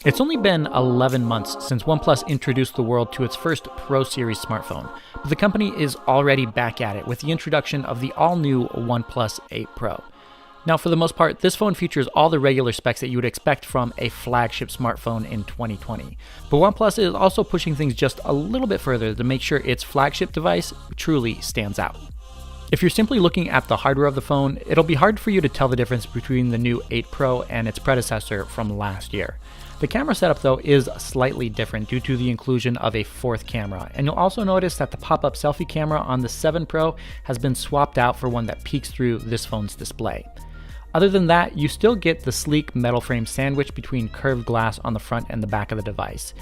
It's only been 11 months since OnePlus introduced the world to its first Pro Series smartphone, but the company is already back at it with the introduction of the all-new OnePlus 8 Pro. Now, for the most part, this phone features all the regular specs that you would expect from a flagship smartphone in 2020. But OnePlus is also pushing things just a little bit further to make sure its flagship device truly stands out. If you're simply looking at the hardware of the phone, it'll be hard for you to tell the difference between the new 8 Pro and its predecessor from last year. The camera setup though is slightly different due to the inclusion of a fourth camera, and you'll also notice that the pop-up selfie camera on the 7 Pro has been swapped out for one that peeks through this phone's display. Other than that, you still get the sleek metal frame sandwich between curved glass on the front and the back of the device.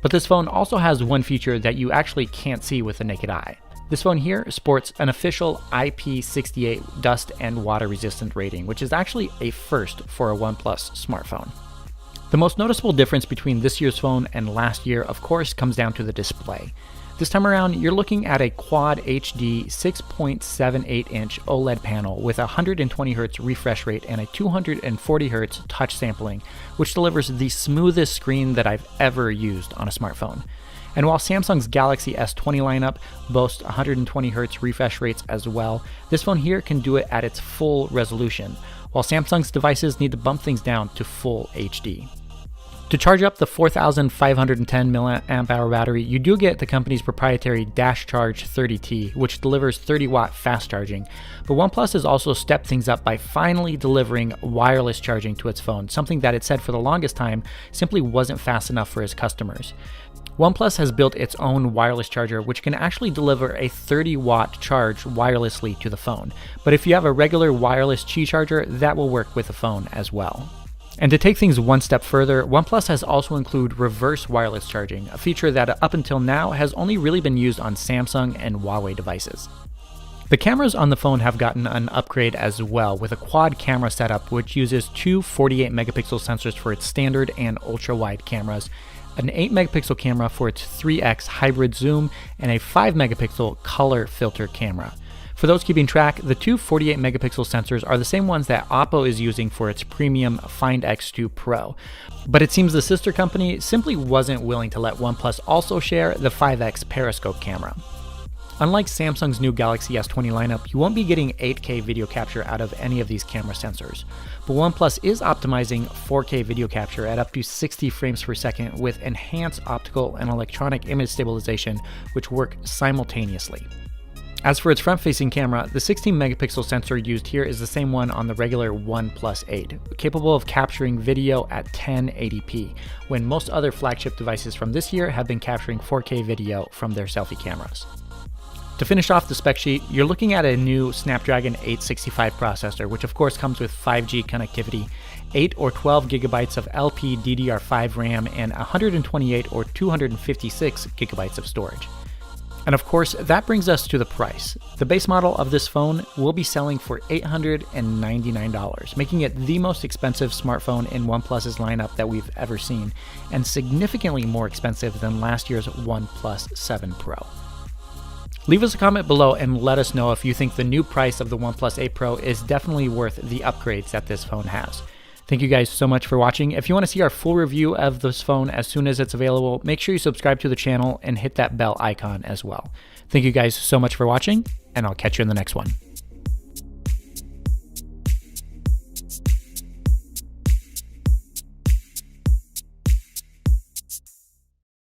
But this phone also has one feature that you actually can't see with the naked eye. This phone here sports an official IP68 dust and water resistant rating, which is actually a first for a OnePlus smartphone. The most noticeable difference between this year's phone and last year, of course, comes down to the display. This time around, you're looking at a Quad HD 6.78-inch OLED panel with a 120Hz refresh rate and a 240Hz touch sampling, which delivers the smoothest screen that I've ever used on a smartphone. And while Samsung's Galaxy S20 lineup boasts 120Hz refresh rates as well, this phone here can do it at its full resolution, while Samsung's devices need to bump things down to full HD. To charge up the 4,510 mAh battery, you do get the company's proprietary Dash Charge 30T, which delivers 30-watt fast charging. But OnePlus has also stepped things up by finally delivering wireless charging to its phone, something that it said for the longest time simply wasn't fast enough for its customers. OnePlus has built its own wireless charger, which can actually deliver a 30-watt charge wirelessly to the phone. But if you have a regular wireless Qi charger, that will work with the phone as well. And to take things one step further, OnePlus has also included reverse wireless charging, a feature that up until now has only really been used on Samsung and Huawei devices. The cameras on the phone have gotten an upgrade as well, with a quad camera setup which uses two 48-megapixel sensors for its standard and ultra-wide cameras, an 8-megapixel camera for its 3x hybrid zoom, and a 5-megapixel color filter camera. For those keeping track, the two 48-megapixel sensors are the same ones that Oppo is using for its premium Find X2 Pro. But it seems the sister company simply wasn't willing to let OnePlus also share the 5x periscope camera. Unlike Samsung's new Galaxy S20 lineup, you won't be getting 8K video capture out of any of these camera sensors. But OnePlus is optimizing 4K video capture at up to 60 frames per second with enhanced optical and electronic image stabilization, which work simultaneously. As for its front-facing camera, the 16-megapixel sensor used here is the same one on the regular OnePlus 8, capable of capturing video at 1080p, when most other flagship devices from this year have been capturing 4K video from their selfie cameras. To finish off the spec sheet, you're looking at a new Snapdragon 865 processor, which of course comes with 5G connectivity, 8 or 12 gigabytes of LPDDR5 RAM, and 128 or 256 gigabytes of storage. And of course, that brings us to the price. The base model of this phone will be selling for $899, making it the most expensive smartphone in OnePlus's lineup that we've ever seen, and significantly more expensive than last year's OnePlus 7 Pro. Leave us a comment below and let us know if you think the new price of the OnePlus 8 Pro is definitely worth the upgrades that this phone has. Thank you guys so much for watching. If you want to see our full review of this phone as soon as it's available, make sure you subscribe to the channel and hit that bell icon as well. Thank you guys so much for watching, and I'll catch you in the next one.